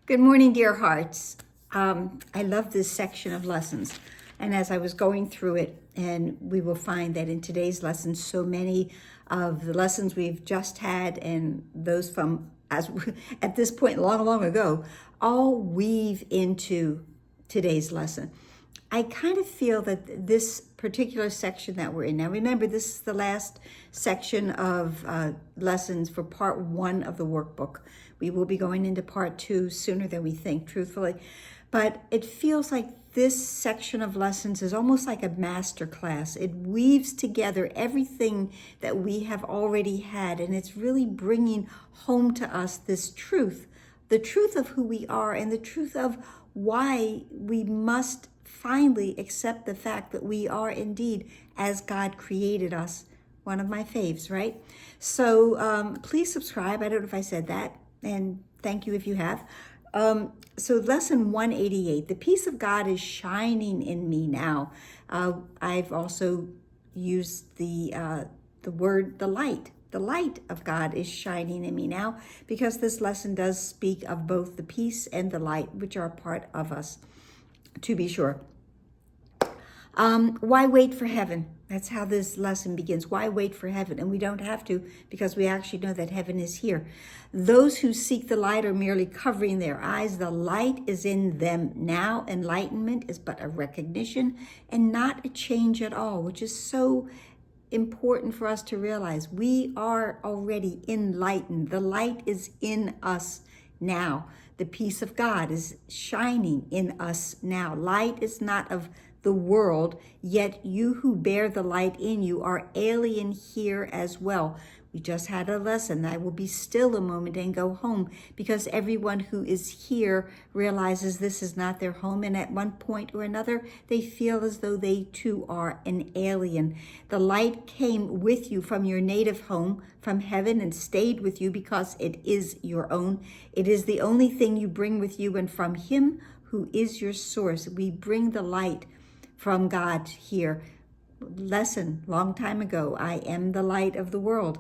Good morning, dear hearts. I love this section of lessons. And as I was going through it, and we will find that in today's lesson, so many of the lessons we've just had and those from at this point long ago, all weave into today's lesson. I kind of feel that this particular section that we're in now, remember, this is the last section of lessons for part 1 of the workbook. We will be going into part 2 sooner than we think, truthfully. But it feels like this section of lessons is almost like a master class. It weaves together everything that we have already had, and it's really bringing home to us this truth, the truth of who we are and the truth of why we must finally accept the fact that we are indeed as God created us. One of my faves, right? So please subscribe. I don't know if I said that, and thank you if you have. So lesson 188, the peace of God is shining in me now. I've also used the word the light. The light of God is shining in me now, because this lesson does speak of both the peace and the light, which are a part of us, to be sure. Why wait for heaven? That's how this lesson begins. Why wait for heaven? And we don't have to, because we actually know that heaven is here. Those who seek the light are merely covering their eyes. The light is in them now. Enlightenment is but a recognition and not a change at all, which is so important for us to realize. We are already enlightened. The light is in us now. The peace of God is shining in us now. Light is not of the world, yet you who bear the light in you are alien here as well. We just had a lesson. I will be still a moment and go home, because everyone who is here realizes this is not their home, and at one point or another they feel as though they too are an alien. The light came with you from your native home, from heaven, and stayed with you because it is your own. It is the only thing you bring with you, and from him who is your source, we bring the light from God here. Lesson long time ago, I am the light of the world.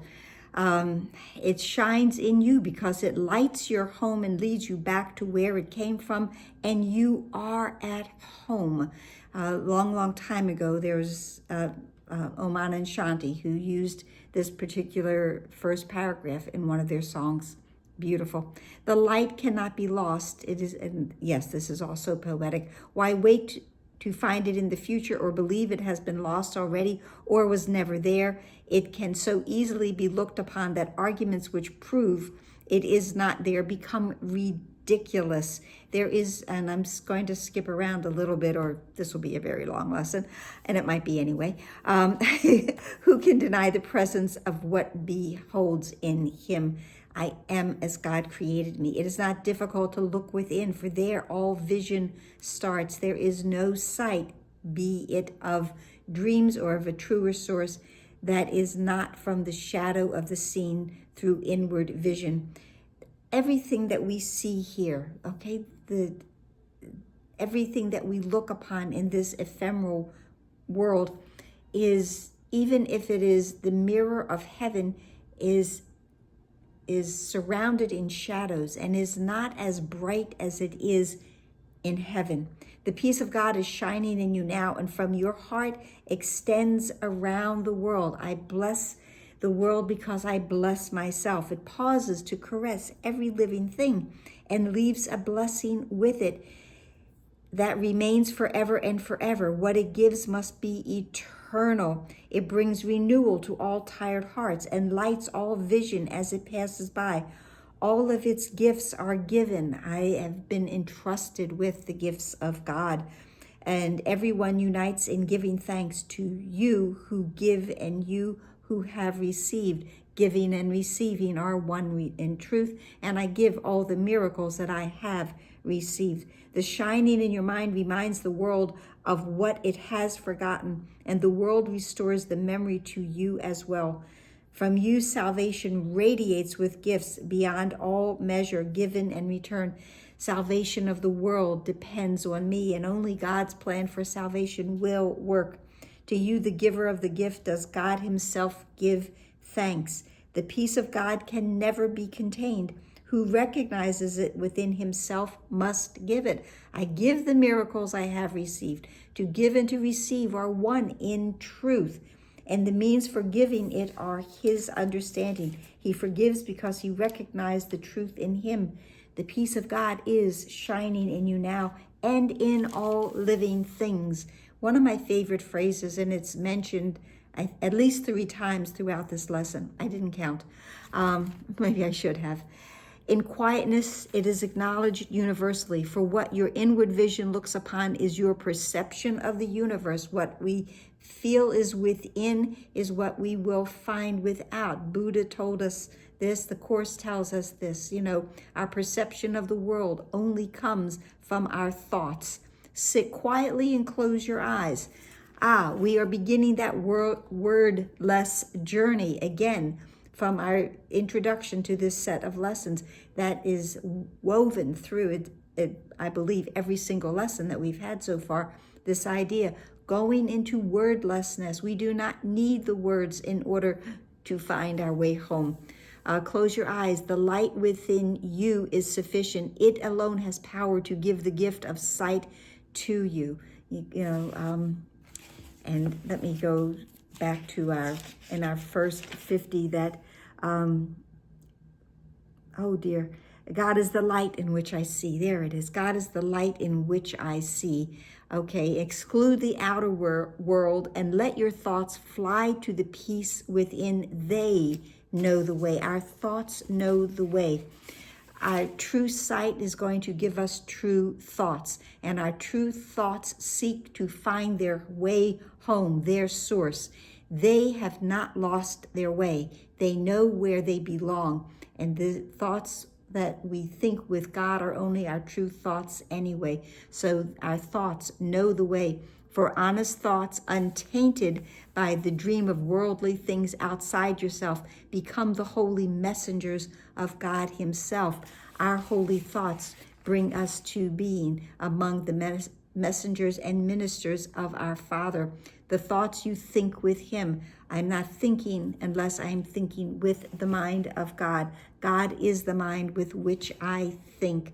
It shines in you because it lights your home and leads you back to where it came from, and you are at home. Long time ago, there was Oman and Shanti who used this particular first paragraph in one of their songs. Beautiful. The light cannot be lost. It is, and yes, this is also poetic. Why wait to find it in the future, or believe it has been lost already or was never there? It can so easily be looked upon that arguments which prove it is not there become ridiculous. There is, and I'm going to skip around a little bit, or this will be a very long lesson, and it might be anyway. Who can deny the presence of what beholds in him? I am as God created me. It is not difficult to look within, for there all vision starts. There is no sight, be it of dreams or of a truer source, that is not from the shadow of the seen through inward vision. Everything that we see here, okay, everything that we look upon in this ephemeral world is, even if it is the mirror of heaven, is surrounded in shadows and is not as bright as it is in heaven. The peace of God is shining in you now, and from your heart extends around the world. I bless the world because I bless myself. It pauses to caress every living thing and leaves a blessing with it that remains forever and forever. What it gives must be eternal. It brings renewal to all tired hearts and lights all vision as it passes by. All of its gifts are given. I have been entrusted with the gifts of God, and everyone unites in giving thanks to you who give and you who have received. Giving and receiving are one in truth, and I give all the miracles that I have received. The shining in your mind reminds the world of what it has forgotten, and the world restores the memory to you as well. From you, salvation radiates with gifts beyond all measure, given and returned. Salvation of the world depends on me, and only God's plan for salvation will work. To you, the giver of the gift, does God himself give thanks. The peace of God can never be contained. who recognizes it within himself must give it. I give the miracles I have received. To give and to receive are one in truth, and the means for giving it are his understanding. He forgives because he recognized the truth in him. The peace of God is shining in you now and in all living things. One of my favorite phrases, and it's mentioned at least 3 times throughout this lesson. I didn't count. Maybe I should have. In quietness, it is acknowledged universally, for what your inward vision looks upon is your perception of the universe. What we feel is within is what we will find without. Buddha told us this. The Course tells us this. Our perception of the world only comes from our thoughts. Sit quietly and close your eyes. We are beginning that wordless journey again from our introduction to this set of lessons that is woven through it, I believe, every single lesson that we've had so far. This idea, going into wordlessness. We do not need the words in order to find our way home. Close your eyes. The light within you is sufficient. It alone has power to give the gift of sight to you. And let me go back to our first 50 that, God is the light in which I see. There it is. God is the light in which I see. Okay, exclude the outer world and let your thoughts fly to the peace within. They know the way. Our thoughts know the way. Our true sight is going to give us true thoughts, and our true thoughts seek to find their way home, their source. They have not lost their way. They know where they belong, and the thoughts that we think with God are only our true thoughts anyway. So our thoughts know the way. For honest thoughts, untainted by the dream of worldly things outside yourself, become the holy messengers of God himself. Our holy thoughts bring us to being among the messengers and ministers of our Father. The thoughts you think with him. I'm not thinking unless I'm thinking with the mind of God. God is the mind with which I think.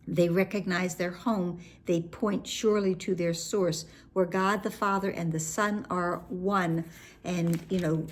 They recognize their home. They point surely to their source, where God the Father and the Son are one. And,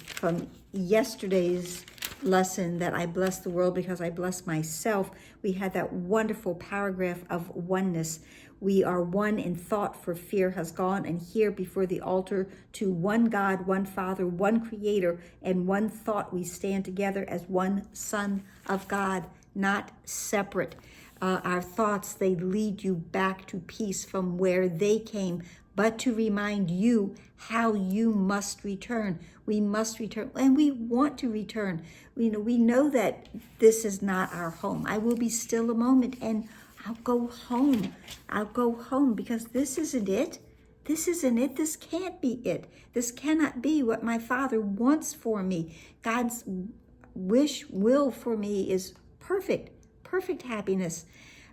from yesterday's lesson that I bless the world because I bless myself, we had that wonderful paragraph of oneness. We are one in thought, for fear has gone, and here before the altar to one God, one Father, one Creator, and one thought we stand together as one Son of God, not separate. Our thoughts, they lead you back to peace from where they came, but to remind you how you must return. We must return, and we want to return. We know that this is not our home. I will be still a moment, and I'll go home. I'll go home, because this isn't it. This isn't it. This can't be it. This cannot be what my Father wants for me. God's will for me is perfect happiness.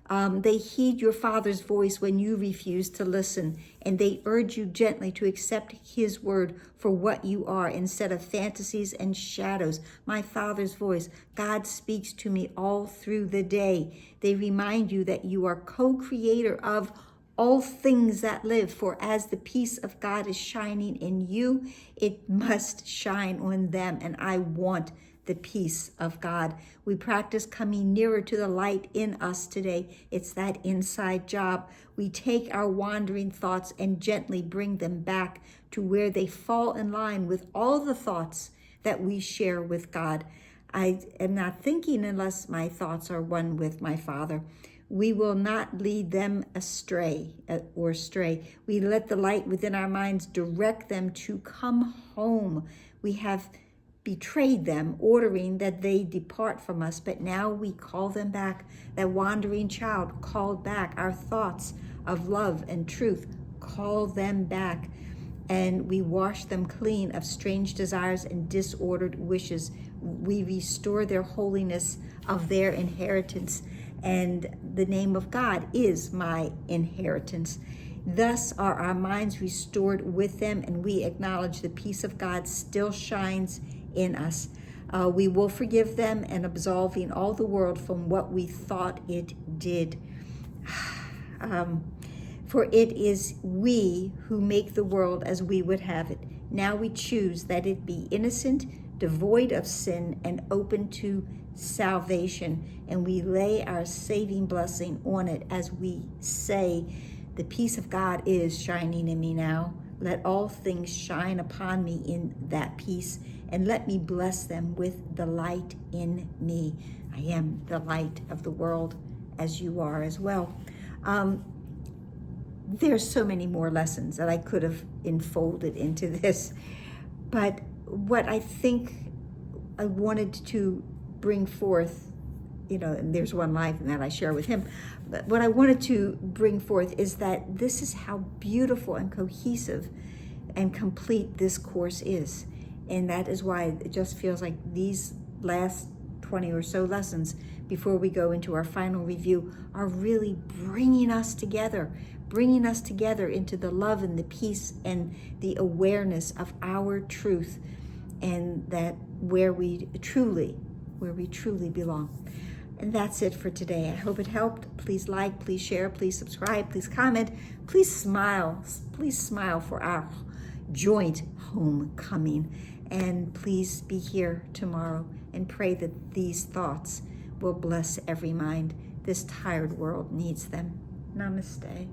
They heed your Father's voice when you refuse to listen, and they urge you gently to accept his word for what you are instead of fantasies and shadows. My Father's voice, God speaks to me all through the day. They remind you that you are co-creator of all things that live, for as the peace of God is shining in you, it must shine on them, and I want the peace of God. We practice coming nearer to the light in us today. It's that inside job. We take our wandering thoughts and gently bring them back to where they fall in line with all the thoughts that we share with God. I am not thinking unless my thoughts are one with my Father. We will not lead them astray or stray. We let the light within our minds direct them to come home. We have betrayed them, ordering that they depart from us, but now we call them back. That wandering child called back. Our thoughts of love and truth, call them back, and we wash them clean of strange desires and disordered wishes. We restore their holiness of their inheritance, and the name of God is my inheritance. Thus are our minds restored with them, and we acknowledge the peace of God still shines in us. We will forgive them and absolving all the world from what we thought it did. For it is we who make the world as we would have it. Now we choose that it be innocent, devoid of sin, and open to salvation. And we lay our saving blessing on it as we say, the peace of God is shining in me now. Let all things shine upon me in that peace, and let me bless them with the light in me. I am the light of the world, as you are as well. There's so many more lessons that I could have enfolded into this, but what I think I wanted to bring forth, and there's one life that I share with him, but what I wanted to bring forth is that this is how beautiful and cohesive and complete this course is. And that is why it just feels like these last 20 or so lessons before we go into our final review are really bringing us together into the love and the peace and the awareness of our truth, and that where we truly belong. And that's it for today. I hope it helped. Please like, please share, please subscribe, please comment, please smile for our joint homecoming. And please be here tomorrow and pray that these thoughts will bless every mind. This tired world needs them. Namaste.